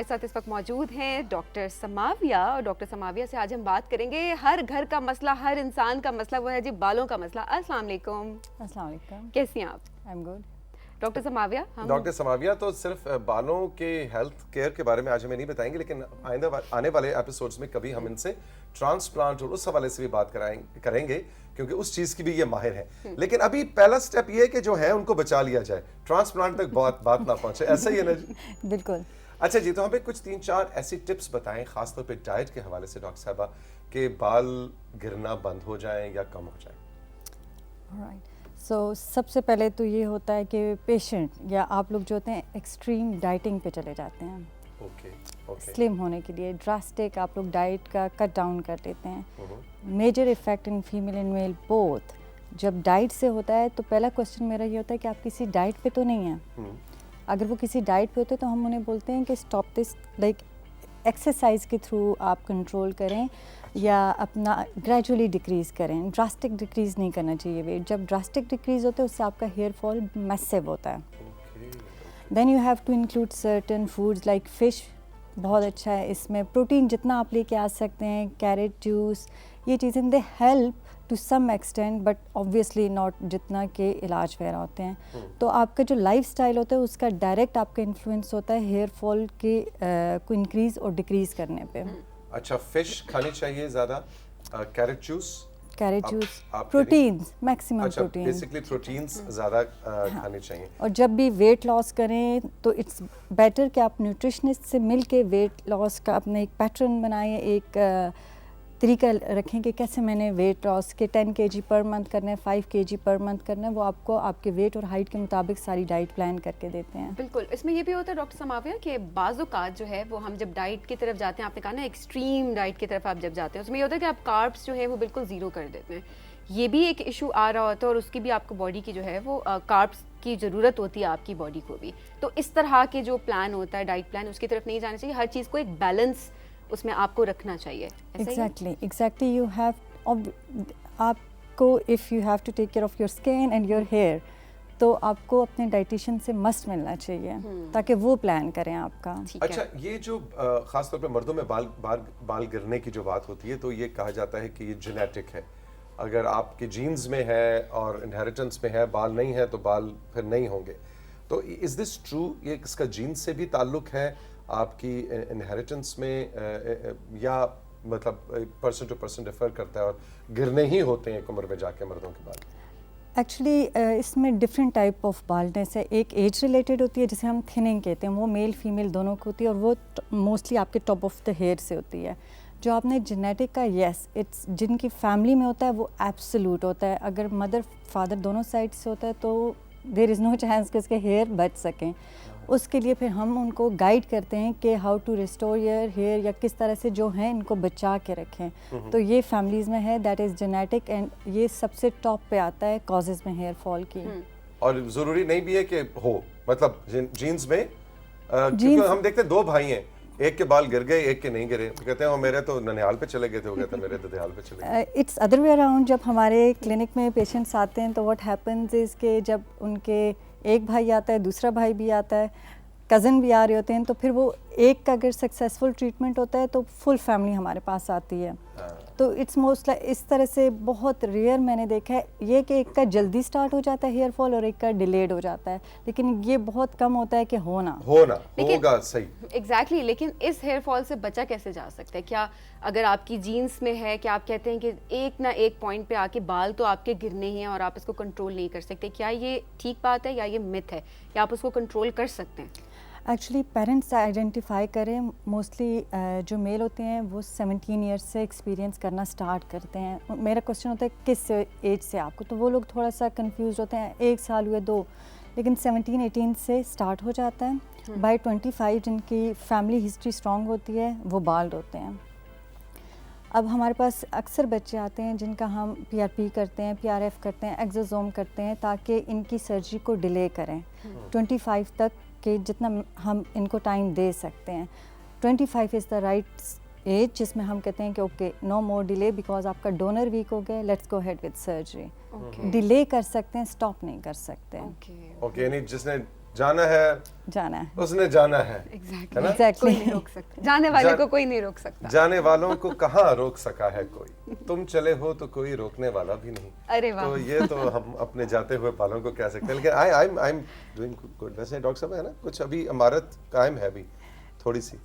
ہمارے ساتھ اس وقت موجود ہیں ڈاکٹر سماویہ، اور ڈاکٹر سماویہ سے آج ہم بات کریں گے ہر گھر کا مسئلہ، ہر انسان کا مسئلہ، وہ ہے جی بالوں کا مسئلہ۔ السلام علیکم۔ السلام علیکم، کیسی ہیں آپ؟ I am good. Doctor Samavia, doctor Samavia تو صرف بالوں کے ہیلتھ کیئر کے بارے میں آج ہمیں نہیں بتائیں گے، لیکن آئندہ آنے والے ایپیسوڈز میں کبھی ہم ان سے ٹرانسپلانٹ اور اس حوالے سے بھی بات کریں گے، کیونکہ اس چیز کی بھی یہ ماہر ہیں۔ لیکن ابھی پہلا سٹیپ یہ ہے کہ جو ہے ان کو بچا لیا جائے، ٹرانسپلانٹ تک بات نہ پہنچے، ایسا ہی ہے نا جی؟ بالکل۔ اچھا جی، تو ہمیں کچھ 3-4 ایسی ٹپس بتائیں خاص طور پہ ڈائٹ کے حوالے سے ڈاکٹر صاحبہ، کہ بال گرنا بند ہو جائیں یا کم ہو جائیں۔ سو سب سے پہلے تو یہ ہوتا ہے کہ پیشنٹ یا آپ لوگ جو ہوتے ہیں ایکسٹریم ڈائٹنگ پہ چلے جاتے ہیں سلم ہونے کے لیے، ڈراسٹک آپ لوگ ڈائٹ کا کٹ ڈاؤن کر دیتے ہیں۔ Major effect in female and male both جب ڈائٹ سے ہوتا ہے تو پہلا کوشچن میرا یہ ہوتا ہے کہ آپ کسی ڈائٹ پہ تو نہیں ہیں۔ اگر وہ کسی ڈائٹ پہ ہوتے تو ہم انہیں بولتے ہیں کہ اسٹاپ دس، لائک ایکسرسائز کے تھرو آپ کنٹرول کریں یا اپنا گریجولی ڈکریز کریں، ڈراسٹک ڈکریز نہیں کرنا چاہیے ویٹ۔ جب ڈراسٹک ڈکریز ہوتا ہے اس سے آپ کا ہیئر فال میسو ہوتا ہے۔ Then you have to include certain foods like fish, بہت اچھا ہے، اس میں پروٹین جتنا آپ لے کے آ سکتے ہیں، کیرٹ جوس، یہ چیزیں they help to some extent but obviously not جتنا کہ علاج وغیرہ ہوتے ہیں۔ تو آپ کا جو لائف اسٹائل ہوتا ہے اس کا ڈائریکٹ آپ کا انفلوئنس ہوتا ہے ہیئر فال کے کو انکریز اور ڈکریز کرنے پہ۔ اچھا، فش کھانی چاہیے زیادہ، carrot juice, proteins, maximum protein, basically proteins زیادہ کھانی چاہیے۔ اور جب بھی ویٹ لاس کریں تو اٹس بیٹر کہ آپ نیوٹریشنسٹ سے مل کے ویٹ لاس کا اپنا ایک پیٹرن بنائیں، ایک طریقہ رکھیں کہ کیسے میں نے ویٹ لاس کے 10 kg پر منتھ کرنا ہے، 5 kg پر منتھ کرنا ہے، وہ آپ کو آپ کے ویٹ اور ہائٹ کے مطابق ساری ڈائٹ پلان کر کے دیتے ہیں۔ بالکل، اس میں یہ بھی ہوتا ہے ڈاکٹر سماویہ کہ بعض اوقات جو ہے وہ ہم جب ڈائٹ کی طرف جاتے ہیں، آپ نے کہا نا ایکسٹریم ڈائٹ کی طرف آپ جب جاتے ہیں، اس میں یہ ہوتا ہے کہ آپ کاربس جو ہے وہ بالکل زیرو کر دیتے ہیں، یہ بھی ایک ایشو آ رہا ہوتا ہے، اور اس کی بھی آپ کو باڈی کی جو ہے وہ کاربس کی ضرورت ہوتی ہے آپ کی باڈی کو بھی۔ تو اس طرح کے جو پلان ہوتا ہے ڈائٹ پلان، اس کی طرف نہیں جانا چاہیے، ہر چیز کو ایک بیلنس اس میں آپ کو رکھنا چاہیے۔ ایگزیکٹلی یو ہیو، آپ کو if you have to take care of your skin and your hair, تو آپ کو اپنے ڈائٹیشین سے مسٹ ملنا چاہیے تاکہ وہ پلان کریں آپ کا۔ اچھا، یہ جو خاص طور پہ مردوں میں بال گرنے کی جو بات ہوتی ہے تو یہ کہا جاتا ہے کہ یہ جینیٹک ہے، اگر آپ کے جینز میں ہے اور انہیریٹنس میں ہے، بال نہیں ہے تو بال پھر نہیں ہوں گے، تو از دس ٹرو؟ یہ اس کا جین سے بھی تعلق ہے آپ کی انہیریٹنس میں، یا مطلب پرسن ٹو پرسن ڈیفر کرتا ہے اور گرنے ہی ہوتے ہیں ایک عمر میں جا کے مردوں کے بال؟ ایکچولی اس میں ڈفرینٹ ٹائپ آف بالنس ہے، ایک ایج ریلیٹڈ ہوتی ہے جسے ہم تھننگ کہتے ہیں، وہ میل فیمیل دونوں کو ہوتی ہے، اور وہ موسٹلی آپ کے ٹاپ آف دا ہیئر سے ہوتی ہے۔ جو آپ نے جینیٹک کا، یس اٹس جن کی فیملی میں ہوتا ہے وہ ایبسولوٹ ہوتا ہے، اگر مدر فادر دونوں سائڈ سے ہوتا ہے تو دیر از نو چانس کہ اس کے ہیئر بچ سکیں۔ اس کے لیے پھر ہم ان کو گائیڈ کرتے ہیں کہ how to restore your hair, یا کس طرح سے جو ہیں ان کو بچا کے رکھیں۔ تو یہ فیملیز میں ہے، دیٹ از جینیٹک، اینڈ یہ سب سے ٹاپ پہ آتا ہے کازز میں ہیئر فال کی۔ اور ضروری نہیں بھی ہے کہ ہو، مطلب جینز میں، کیونکہ ہم دیکھتے ہیں 2 بھائی ہیں، ایک کے بال گر گئے ایک کے نہیں گرے، کہتے ہیں وہ میرے تو ننیال پہ چلے گئے تھے، وہ کہتے ہیں میرے ددیال پہ چلے گئے۔ اٹس ادر وے اراؤنڈ، جب ہمارے کلینک میں پیشنٹس آتے ہیں تو واٹ ہیپنز از کہ جب ان کے ایک بھائی آتا ہے، دوسرا بھائی بھی آتا ہے، کزن بھی آ رہے ہوتے ہیں، تو پھر وہ ایک کا اگر سکسیزفل ٹریٹمنٹ ہوتا ہے تو فل فیملی ہمارے پاس آتی ہے۔ تو اٹس موسٹ اس طرح سے بہت ریئر میں نے دیکھا ہے یہ کہ ایک کا جلدی سٹارٹ ہو جاتا ہے ہیئر فال اور ایک کا ڈیلیڈ ہو جاتا ہے، لیکن یہ بہت کم ہوتا ہے کہ ہونا ہوگا صحیح۔ ایگزیکٹلی، لیکن اس ہیئر فال سے بچا کیسے جا سکتا ہے؟ کیا اگر آپ کی جینس میں ہے کہ آپ کہتے ہیں کہ ایک نہ ایک پوائنٹ پہ آ کے بال تو آپ کے گرنے ہیں اور آپ اس کو کنٹرول نہیں کر سکتے، کیا یہ ٹھیک بات ہے یا یہ مت ہے، یا آپ اس کو کنٹرول کر سکتے ہیں؟ ایکچولی پیرنٹس آئیڈینٹیفائی کریں، موسٹلی جو میل ہوتے ہیں وہ 17 ایئرس سے ایکسپیرینس کرنا سٹارٹ کرتے ہیں۔ میرا کوشچن ہوتا ہے کس ایج سے آپ کو، تو وہ لوگ تھوڑا سا کنفیوز ہوتے ہیں، 1 سال ہوئے 2، لیکن 17-18 سے سٹارٹ ہو جاتا ہے۔ بائی 25 جن کی فیملی ہسٹری اسٹرانگ ہوتی ہے وہ بالڈ ہوتے ہیں۔ اب ہمارے پاس اکثر بچے آتے ہیں جن کا ہم PRP کرتے ہیں، PRF کرتے ہیں، ایکزوزوم کرتے ہیں تاکہ ان کی سرجری کو ڈیلے کریں 25 تک، کہ جتنا ہم ان کو ٹائم دے سکتے ہیں۔ 25 از دا رائٹ ایج جس میں ہم کہتے ہیں کہ okay no more delay, because آپ کا ڈونر ویک ہو گیا، let's go ahead with surgery. Delay کر سکتے ہیں، اسٹاپ نہیں کر سکتے۔ اوکے، یعنی جس نے جانا ہے اس نے جانا ہے. Exactly. کوئی نہیں روک سکتا, جانے والے کو کوئی نہیں روک سکتا. جانے والوں کو کہاں روک سکا ہے کوئی, تم چلے ہو تو کوئی روکنے والا بھی نہیں. ارے واہ, تو یہ تو ہم اپنے جاتے ہوئے بالوں کو کہہ سکتے ہیں. لیکن آئی ایم ڈوئنگ گڈ. ویسے ڈاکٹر صاحب ہے نا کچھ ابھی عمارت قائم ہے ابھی تھوڑی سی.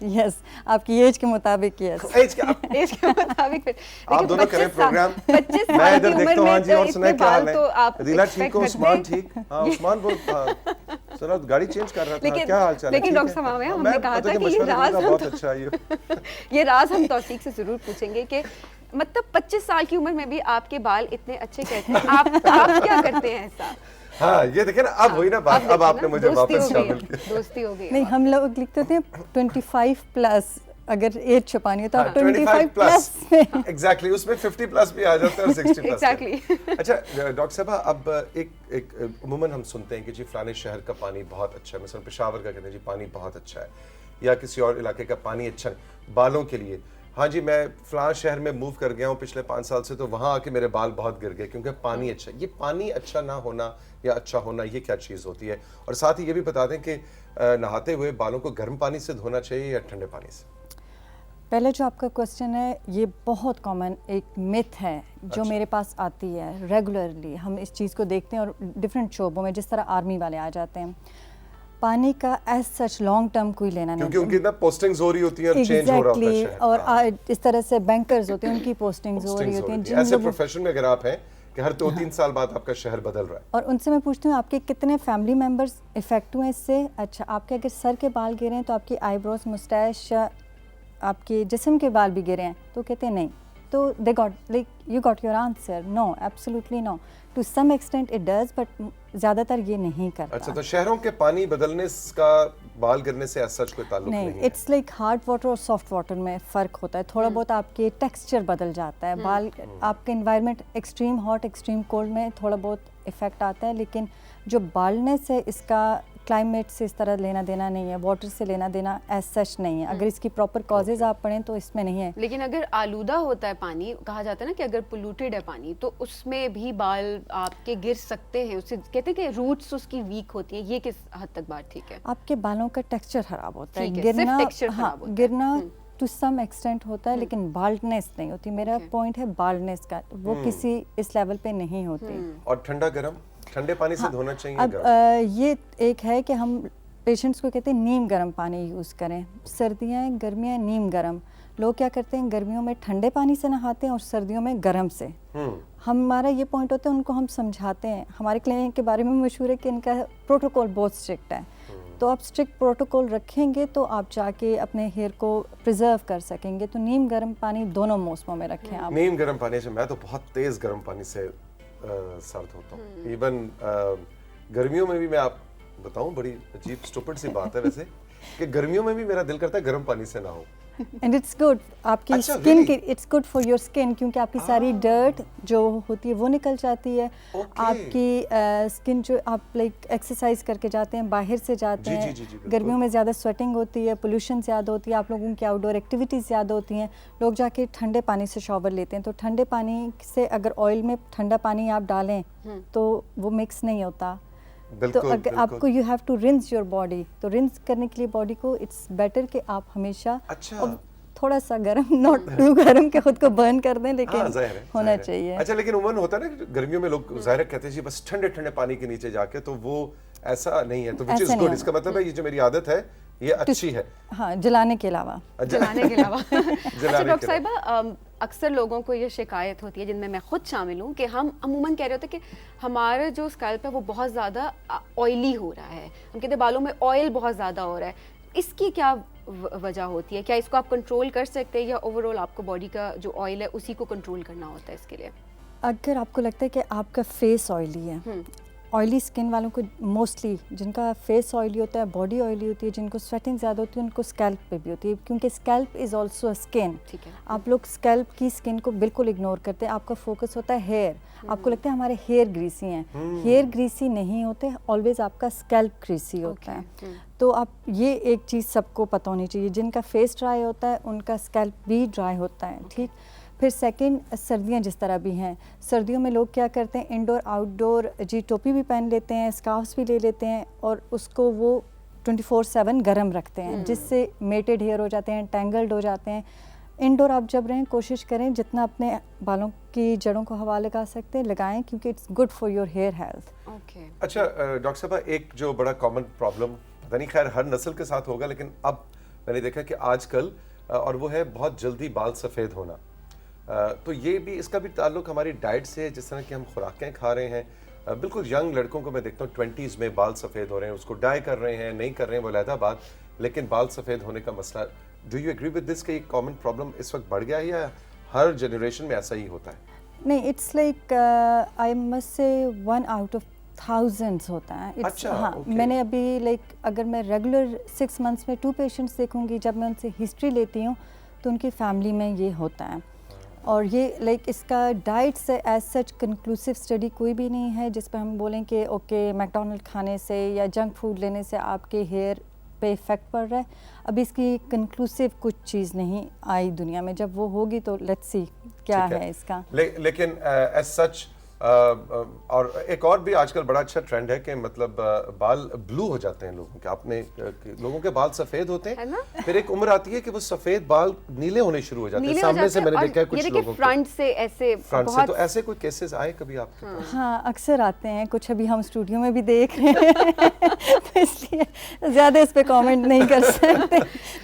یس, آپ کی ایج کے مطابق. یس, ایج کے مطابق. آپ دونوں کریں پروگرام, 25 میں سال ادھر کی دیکھتا عمر ہوں. ہاں میں جی, اور تو سنائیں اتنے کیا حال بال تو ہے, آپ عدیلہ ٹھیک ہو, عثمان expect ٹھیک. ہاں عثمان بول ذرا گاڑی چینج کر رہا تھا, کیا حال چال ہے. لیکن ڈاکٹر صاحب ہم نے کہا تھا کہ یہ راز بہت اچھا ہے, یہ راز ہم توثیق سے ضرور پوچھیں گے کہ مطلب 25 سال کی عمر میں بھی آپ کے بال اتنے اچھے کیسے ہیں, آپ کیا کرتے ہیں ایسا. ہاں یہ دیکھیں نا, اب ہوئی نا بات, اب آپ نے مجھے واپس شامل کیا. دوستی ہو گئی. نہیں, ہم لوگ لکھتے تھے 25 پلس, اگر ایج چھپانی ہو تو آپ 25 پلس. ایگزیکٹلی, اس میں 50 پلس بھی آ جاتا ہے اور 60 پلس. ایگزیکٹلی. اچھا ڈاکٹر صاحبہ, اب ایک عموماً ہم سنتے ہیں کہ جی فلانے شہر کا پانی بہت اچھا ہے, مثلا پشاور کا کہتے ہیں جی پانی بہت اچھا ہے, یا کسی اور علاقے کا پانی اچھا ہے بالوں کے لیے. ہاں جی, میں فلاں شہر میں موو کر گیا ہوں پچھلے 5 سال سے, تو وہاں آ کے میرے بال بہت گر گئے کیونکہ پانی اچھا. یہ پانی اچھا نہ ہونا یا اچھا ہونا, یہ کیا چیز ہوتی ہے؟ اور ساتھ ہی یہ بھی بتا دیں کہ نہاتے ہوئے بالوں کو گرم پانی سے دھونا چاہیے یا ٹھنڈے پانی سے؟ پہلے جو آپ کا کوسچن ہے, یہ بہت کامن ایک متھ ہے جو میرے پاس آتی ہے ریگولرلی. ہم اس چیز کو دیکھتے ہیں, اور ڈفرینٹ شعبوں میں, جس طرح آرمی والے آ جاتے ہیں, پانی کا ایز سچ لانگ ٹرم کوئی لینا نہیں, کیونکہ ان کی نا پوسٹنگز ہو رہی ہوتی ہیں اور چینج ہو رہا ہوتا ہے شہر. اور اس طرح سے بینکرز ہوتے ہیں, ان کی پوسٹنگز ہو رہی ہوتی ہیں. ایسے پروفیشن میں اگر آپ ہیں کہ ہر 2-3 سال بعد آپ کا شہر بدل رہا ہے, اور ان سے میں پوچھتی ہوں آپ کے کتنے فیملی ممبرز افیکٹ ہوئے اس سے. اچھا, آپ کے اگر سر کے بال گرے ہیں تو آپ کی آئی بروز, مسٹیش, آپ کے جسم کے بال بھی گرے ہیں, تو کہتے ہیں نہیں. تو they got like you got your answer, no, absolutely no. To some extent it does, but زیادہ تر یہ نہیں کرتا. اچھا, تو شہروں کے پانی بدلنے کا بال گرنے سے ایسا کوئی تعلق نہیں ہے؟ اٹس لائک ہارڈ واٹر اور سافٹ واٹر میں فرق ہوتا ہے. تھوڑا بہت آپ کے ٹیکسچر بدل جاتا ہے. بال, آپ کے environment extreme hot, extreme cold میں تھوڑا بہت افیکٹ آتا ہے, لیکن جو بالنس ہے اس کا کلائمیٹ سے اس طرح لینا دینا نہیں ہے, واٹر سے لینا دینا ایز سچ نہیں ہے. اگر اس کی پراپر کازز آپ پڑھیں تو اس میں نہیں ہے. لیکن اگر آلودہ ہوتا ہے پانی, کہا جاتا ہے نا کہ اگر پولوٹیڈ ہے پانی تو اس میں بھی بال آپ کے گر سکتے ہیں. اس سے کہتے ہیں کہ روٹس اس کی ویک ہوتی ہیں. یہ کس حد تک بات ٹھیک ہے؟ آپ کے بالوں کا ٹیکسچر خراب ہوتا ہے, گرنا گرنا ٹو سم ایکسٹینٹ ہوتا ہے, لیکن بالڈنس نہیں ہوتی. میرا پوائنٹ ہے بالڈنس کا, وہ کسی اس لیول پہ نہیں ہوتی. اور ٹھنڈا گرم, ٹھنڈے پانی سے دھونا چاہیے؟ اب یہ ایک ہے کہ ہم پیشنٹس کو کہتے ہیں نیم گرم پانی یوز کریں. سردیاں گرمیاں نیم گرم. لوگ کیا کرتے ہیں, گرمیوں میں ٹھنڈے پانی سے نہاتے ہیں اور سردیوں میں گرم سے. ہمارا یہ پوائنٹ ہوتا ہے, ان کو ہم سمجھاتے ہیں. ہمارے کلینک کے بارے میں مشہور ہے کہ ان کا پروٹوکول بہت اسٹرکٹ ہے. تو آپ اسٹرکٹ پروٹوکول رکھیں گے تو آپ جا کے اپنے ہیئر کو پریزرو کر سکیں گے. تو نیم گرم پانی دونوں موسموں میں رکھیں آپ. نیم گرم پانی سے, میں تو بہت تیز گرم پانی سے سرد ہوتا ہوں. ایون گرمیوں میں بھی, میں آپ بتاؤں بڑی عجیب اسٹوپڈ سی بات ہے ویسے, کہ گرمیوں میں بھی میرا دل کرتا ہے گرم پانی سے نہ ہو. اینڈ اٹس گڈ آپ کی اسکن کی, it's good for your skin, کیونکہ آپ کی ساری ڈرٹ جو ہوتی ہے وہ نکل جاتی ہے. آپ کی اسکن جو آپ لائک ایکسرسائز کر کے جاتے ہیں, باہر سے جاتے ہیں, گرمیوں میں زیادہ سویٹنگ ہوتی ہے, پولوشن زیادہ ہوتی ہے, آپ لوگوں کی آؤٹ ڈور ایکٹیویٹیز زیادہ ہوتی ہیں. لوگ جا کے ٹھنڈے پانی سے شاور لیتے ہیں. تو ٹھنڈے پانی سے اگر آئل میں ٹھنڈا پانی آپ ڈالیں تو وہ مکس نہیں ہوتا. تو اگر آپ کو you have to rinse your body, تو رنس کرنے کے لیے باڈی کو اٹس بیٹر کہ آپ ہمیشہ تھوڑا سا گرم, ناٹ ٹو گرم کہ خود کو برن کر دیں, لیکن ہونا چاہیے. اچھا, لیکن عموماً ہوتا ہے نا گرمیوں میں لوگ ظاہر کہتے ہیں جی بس ٹھنڈے ٹھنڈے پانی کے نیچے جا کے, تو وہ ایسا نہیں ہے. تو وچ از گڈ, اس کا مطلب ہے یہ جو میری عادت ہے یہ اچھی ہے. ہاں, جلانے کے علاوہ. اچھا ڈاکٹر صاحبہ, اکثر لوگوں کو یہ شکایت ہوتی ہے, جن میں خود شامل ہوں, کہ ہم عموماً کہہ رہے ہوتے ہیں کہ ہمارا جو اسکالپ ہے وہ بہت زیادہ آئلی ہو رہا ہے. ہم کہتے ہیں بالوں میں آئل بہت زیادہ ہو رہا ہے. اس کی کیا وجہ ہوتی ہے؟ کیا اس کو آپ کنٹرول کر سکتے ہیں, یا اوور آل آپ کو باڈی کا جو آئل ہے اسی کو کنٹرول کرنا ہوتا ہے اس کے لیے؟ اگر آپ کو لگتا ہے کہ آپ کا فیس آئلی ہے, آئلی اسکن والوں کو موسٹلی, جن کا فیس آئلی ہوتا ہے, باڈی آئلی ہوتی ہے, جن کو سویٹنگ زیادہ ہوتی ہے, ان کو اسکیلپ پہ بھی ہوتی ہے, کیونکہ اسکیلپ از آلسو اسکن. آپ لوگ اسکیلپ کی اسکن کو بالکل اگنور کرتے ہیں. آپ کا فوکس ہوتا ہے ہیئر. آپ کو لگتا ہے ہمارے ہیئر گریسی ہیں. ہیئر گریسی نہیں ہوتے, آلویز آپ کا اسکیلپ گریسی ہوتا ہے. تو آپ یہ ایک چیز سب کو پتہ ہونی چاہیے, جن کا فیس ڈرائی ہوتا ہے ان کا اسکیلپ بھی ڈرائی ہوتا ہے. ٹھیک, پھر سیکنڈ سردیاں جس طرح بھی ہیں, سردیوں میں لوگ کیا کرتے ہیں انڈور آؤٹ ڈور جی ٹوپی بھی پہن لیتے ہیں, اسکارفس بھی لے لیتے ہیں اور اس کو وہ 24/7 گرم رکھتے ہیں, جس سے میٹڈ ہیئر ہو جاتے ہیں, ٹینگلڈ ہو جاتے ہیں. انڈور آپ جب رہیں کوشش کریں جتنا اپنے بالوں کی جڑوں کو ہوا لگا سکتے ہیں لگائیں, کیونکہ it's good for your hair health. اچھا ڈاکٹر صاحبہ, ایک جو بڑا کامن پرابلم پتہ نہیں خیر ہر نسل کے ساتھ ہوگا, لیکن اب میں نے دیکھا کہ آج کل, اور وہ ہے بہت جلدی بال سفید ہونا. تو یہ بھی, اس کا بھی تعلق ہماری ڈائٹ سے ہے, جس طرح کہ ہم خوراکیں کھا رہے ہیں. بالکل ینگ لڑکوں کو میں دیکھتا ہوں 20s میں بال سفید ہو رہے ہیں, اس کو ڈائی کر رہے ہیں, نہیں کر رہے ہیں وہ علیحدہ بات, لیکن بال سفید ہونے کا مسئلہ, do you agree with this کہ یہ کامن پرابلم اس وقت بڑھ گیا ہے یا ہر جنریشن میں ایسا ہی ہوتا ہے؟ نہیں, اٹس لائک آئی مسٹ سے 1 out of thousands ہوتا ہے. ہاں, میں نے ابھی لائک اگر میں ریگولر 6 months میں 2 پیشنٹس دیکھوں گی, جب میں ان سے ہسٹری لیتی ہوں تو ان کی فیملی میں یہ ہوتا ہے. اور یہ لائک اس کا ڈائٹ سے ایز سچ کنکلوسیو اسٹڈی کوئی بھی نہیں ہے جس پہ ہم بولیں کہ اوکے میکڈونلڈ کھانے سے یا جنک فوڈ لینے سے آپ کے ہیئر پہ افیکٹ پڑ رہا ہے. ابھی اس کی کنکلوسیو کچھ چیز نہیں آئی دنیا میں, جب وہ ہوگی تو لیٹس سی کیا ہے اس کا. لیکن ایز سچ اور ایک اور بھی آج کل بڑا اچھا ٹرینڈ ہے کہ مطلب بال بلو ہو جاتے ہیں لوگوں کے, آپ نے لوگوں کے بال سفید ہوتے ہیں, پھر ایک عمر آتی ہے کہ وہ سفید بال نیلے ہونے شروع ہو جاتے ہیں. سامنے سے میں نے دیکھا ہے کچھ لوگوں کے فرنٹ سے ایسے, تو ایسے کوئی کیسز آئے کبھی آپ کے پاس؟ ہاں اکثر آتے ہیں, کچھ ابھی ہم اسٹوڈیو میں بھی دیکھ رہے ہیں تو اس لیے زیادہ اس پہ کامنٹ نہیں کر سکتے.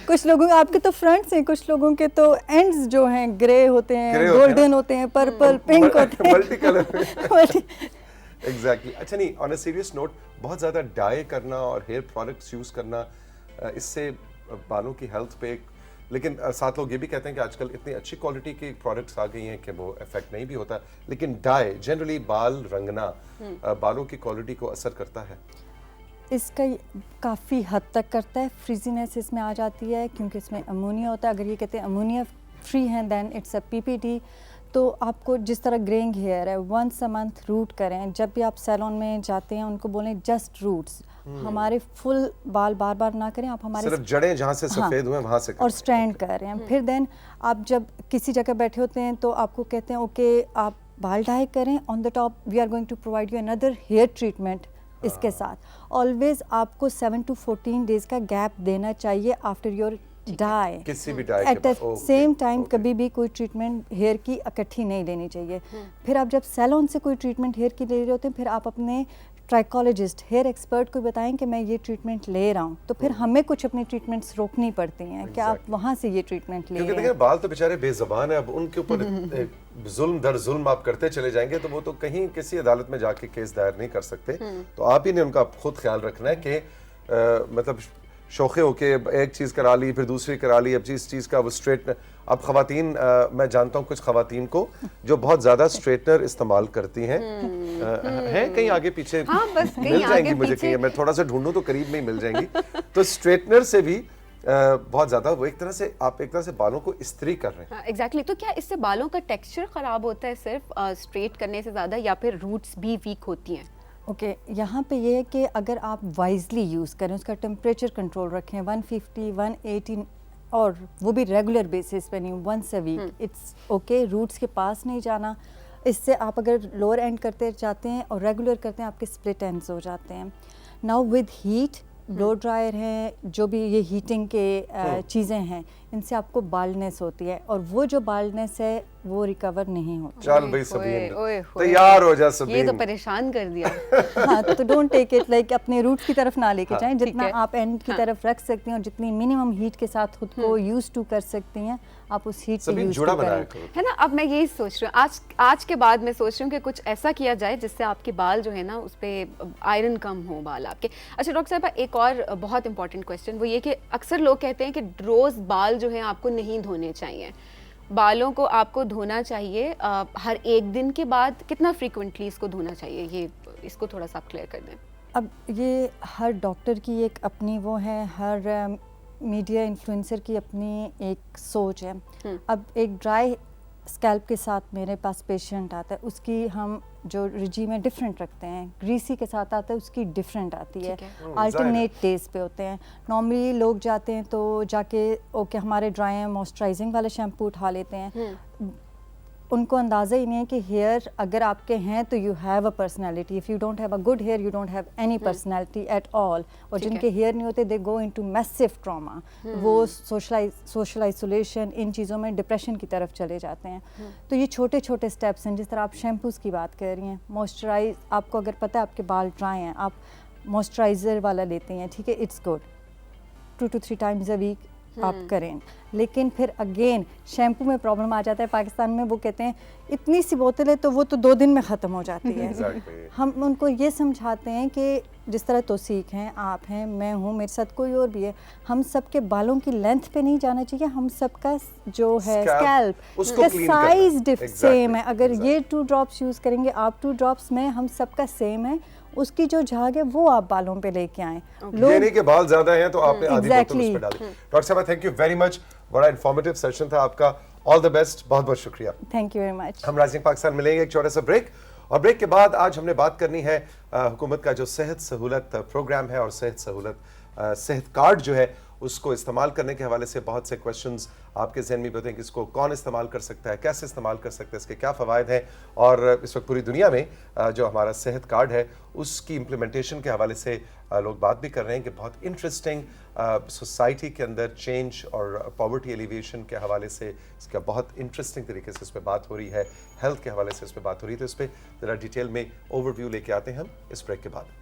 کچھ لوگوں کے آپ کے تو فرنٹس ہیں, کچھ لوگوں کے تو اینڈز جو ہیں گرے ہوتے ہیں, گولڈن ہوتے ہیں, پرپل پنک ہوتے ہیں, ملٹی کلر. ایگزیکٹلی. اچھا نہیں, آن اے سیریس نوٹ, بہت زیادہ ڈائی کرنا اور ہیئر پروڈکٹس یوز کرنا, اس سے بالوں کی ہیلتھ پہ, لیکن ساتھ لوگ یہ بھی کہتے ہیں کہ آج کل اتنی اچھی کوالٹی کی پروڈکٹس آ گئی ہیں کہ وہ افیکٹ نہیں بھی ہوتا, لیکن ڈائی جنرلی بال رنگنا بالوں کی کوالٹی کو اثر کرتا ہے. اس کا کافی حد تک کرتا ہے. فریزینس اس میں آ جاتی ہے کیونکہ اس میں امونیا ہوتا ہے. اگر یہ کہتے ہیں امونیا فری ہیں دین اٹس اے PPT. تو آپ کو جس طرح گرینگ ہیئر ہے, 1 month روٹ کریں. جب بھی آپ سیلون میں جاتے ہیں ان کو بولیں جسٹ روٹس, ہمارے فل بال بار بار نہ کریں, آپ ہمارے صرف جڑیں جہاں سے سفید ہوئے وہاں سے اور اسٹرینڈ کر رہے ہیں. پھر دین آپ جب کسی جگہ بیٹھے ہوتے ہیں تو آپ کو کہتے ہیں اوکے آپ بال ڈائی کریں, on the top we are going to provide you اندر ہیئر ٹریٹمنٹ اس کے ساتھ. آلویز آپ کو 7 to 14 days کا گیپ دینا چاہیے آفٹر یور ڈائی. کسی بھی ڈائی ایٹ دا سیم ٹائم کبھی بھی کوئی ٹریٹمنٹ ہیئر کی اکٹھی نہیں لینی چاہیے. پھر آپ جب سیلون سے کوئی ٹریٹمنٹ ہیئر کی لے رہے ہوتے ہیں, پھر آپ اپنے ٹرائیکالوجسٹ ہیئر ایکسپرٹ کو بتائیں کہ میں یہ ٹریٹمنٹ لے رہا ہوں, تو پھر ہمیں کچھ اپنی ٹریٹمنٹس روکنی پڑتی ہیں کہ آپ وہاں سے یہ ٹریٹمنٹ لے رہے ہیں. کیونکہ دیکھیں بال تو بیچارے بے زبان ہیں, اب ان کے اوپر ظلم در ظلم آپ کرتے چلے جائیں گے تو وہ تو کہیں کسی عدالت میں جا کے کیس دائر نہیں کر سکتے. تو آپ ہی نے ان کا خود خیال رکھنا ہے کہ مطلب شوخے ہو کے ایک چیز کرا لی پھر دوسری کرا لی, اب چیز کا وہ اسٹریٹ. اب خواتین, میں جانتا ہوں کچھ خواتین کو جو بہت زیادہ اسٹریٹنر استعمال کرتی ہیں, ہیں کہیں آگے پیچھے مل جائیں گی مجھے, کہیں میں تھوڑا سا ڈھونڈوں تو قریب میں ہی مل جائیں گی. تو اسٹریٹنر سے بھی بہت زیادہ وہ ایک طرح سے آپ ایک طرح سے بالوں کو استری کر رہے ہیں. ایگزیکٹلی. تو کیا اس سے بالوں کا ٹیکسچر خراب ہوتا ہے صرف اسٹریٹ کرنے سے زیادہ, یا پھر روٹس بھی ویک ہوتی ہیں؟ اوکے, یہاں پہ یہ ہے کہ اگر آپ وائزلی یوز کریں, اس کا ٹمپریچر کنٹرول رکھیں 150 180, اور وہ بھی ریگولر بیسس پہ نہیں, once a week, it's okay. Roots کے پاس نہیں جانا. اس سے آپ اگر لوور اینڈ کرتے جاتے ہیں اور ریگولر کرتے ہیں آپ کے اسپلٹ اینڈز ہو جاتے ہیں. Now with heat, blow dryer ہیں, جو بھی یہ ہیٹنگ کے چیزیں ہیں, ان سے آپ کو بالنس ہوتی ہے, اور وہ جو بالنس ہے وہ ریکور نہیں ہوتی. چل بھائی سبین تیار ہو جا سبین, یہ تو پریشان کر دیا. ہاں, تو ڈونٹ ٹیک اٹ لائک اپنے روٹ کی طرف نہ لے کے جائیں. جتنا آپ اینڈ کی طرف رکھ سکتی ہیں اور جتنی منیمم ہیٹ کے ساتھ خود کو یوز ٹو کر سکتی ہیں, آپ اس ہیٹ سے یوز ٹو کریں. ہے نا. اب میں یہی سوچ رہی ہوں, آج کے بعد میں سوچ رہی ہوں کہ کچھ ایسا کیا جائے جس سے آپ کے بال جو ہے نا اس پہ آئرن کم ہو بال آپ کے. اچھا ڈاکٹر صاحبہ, ایک اور بہت امپورٹنٹ کویشچن, وہ یہ کہ اکثر لوگ کہتے ہیں کہ روز بال جو ہیں آپ کو نہیں دھونے چاہیے. بالوں کو آپ کو دھونا چاہیے ہر 1 دن کے بعد, کتنا فریکوینٹلی اس کو دھونا چاہیے, یہ اس کو تھوڑا سا آپ کلیئر کر دیں. اب یہ ہر ڈاکٹر کی ایک اپنی وہ ہے, ہر میڈیا انفلوئنسر کی اپنی ایک سوچ ہے. اب ایک ڈرائی اسکیلپ کے ساتھ میرے پاس پیشنٹ آتا ہے, اس کی ہم جو رجیم ہے ڈفرینٹ رکھتے ہیں. گریسی کے ساتھ آتا ہے اس کی ڈفرینٹ آتی ہے, آلٹرنیٹ ڈیز پہ ہوتے ہیں. نارملی لوگ جاتے ہیں تو جا کے اوکے ہمارے ڈرائی ہیں, موئسچرائزنگ والا شیمپو اٹھا لیتے ہیں. ان کو اندازہ ہی نہیں ہے کہ ہیئر اگر آپ کے ہیں تو you have a personality. If you don't have a good hair you don't have any personality at all. اور جن کے ہیئر نہیں ہوتے they go into massive trauma, وہ سوشل آئسولیشن, ان چیزوں میں ڈپریشن کی طرف چلے جاتے ہیں. تو یہ چھوٹے چھوٹے اسٹیپس ہیں. جس طرح آپ شیمپوز کی بات کر رہی ہیں, موئسچرائز, آپ کو اگر پتہ ہے آپ کے بال ڈرائی ہیں, آپ موئسچرائزر والا لیتے ہیں, ٹھیک ہے, it's good, 2 to 3 times a week آپ کریں. لیکن پھر اگین شیمپو میں پرابلم آ جاتا ہے. پاکستان میں وہ کہتے ہیں اتنی سی بوتل ہے تو وہ تو 2 دن میں ختم ہو جاتی ہے. ہم ان کو یہ سمجھاتے ہیں کہ جس طرح توثیق ہیں, آپ ہیں, میں ہوں, میرے ساتھ کوئی اور بھی ہے, ہم سب کے بالوں کی لینتھ پہ نہیں جانا چاہیے. ہم سب کا جو ہے اسکیلپ کا سائز سیم ہے. اگر یہ 2 drops یوز کریں گے آپ, 2 drops میں ہم سب کا سیم ہے, اس کی جو جھاگ ہے وہ آپ بالوں پہ لے کے آئیں. یہ نہیں کہ بال زیادہ ہیں تو آپ نے آدھی بوتل اس پہ ڈال دی. ڈاکٹر صاحبہ تھینک یو ویری مچ, بڑا انفارمیٹیو سیشن تھا آپ کا. آل دا بیسٹ, بہت بہت شکریہ. Thank you very much. ہم رائزنگ پاکستان ملیں گے ایک چھوٹا سا بریک, اور بریک کے بعد آج ہم نے بات کرنی ہے حکومت کا جو صحت سہولت پروگرام ہے اور صحت سہولت صحت کارڈ جو ہے اس کو استعمال کرنے کے حوالے سے بہت سے کویشچنز آپ کے ذہن میں ہوتے ہیں کہ اس کو کون استعمال کر سکتا ہے, کیسے استعمال کر سکتا ہے, اس کے کیا فوائد ہیں, اور اس وقت پوری دنیا میں جو ہمارا صحت کارڈ ہے اس کی امپلیمنٹیشن کے حوالے سے لوگ بات بھی کر رہے ہیں کہ بہت انٹرسٹنگ سوسائٹی کے اندر چینج اور پاورٹی ایلیویشن کے حوالے سے اس کا بہت انٹرسٹنگ طریقے سے اس پہ بات ہو رہی ہے, ہیلتھ کے حوالے سے اس پہ بات ہو رہی ہے. تو اس پہ ذرا ڈیٹیل میں اوور ویو لے کے آتے ہیں ہم اس بریک کے بعد.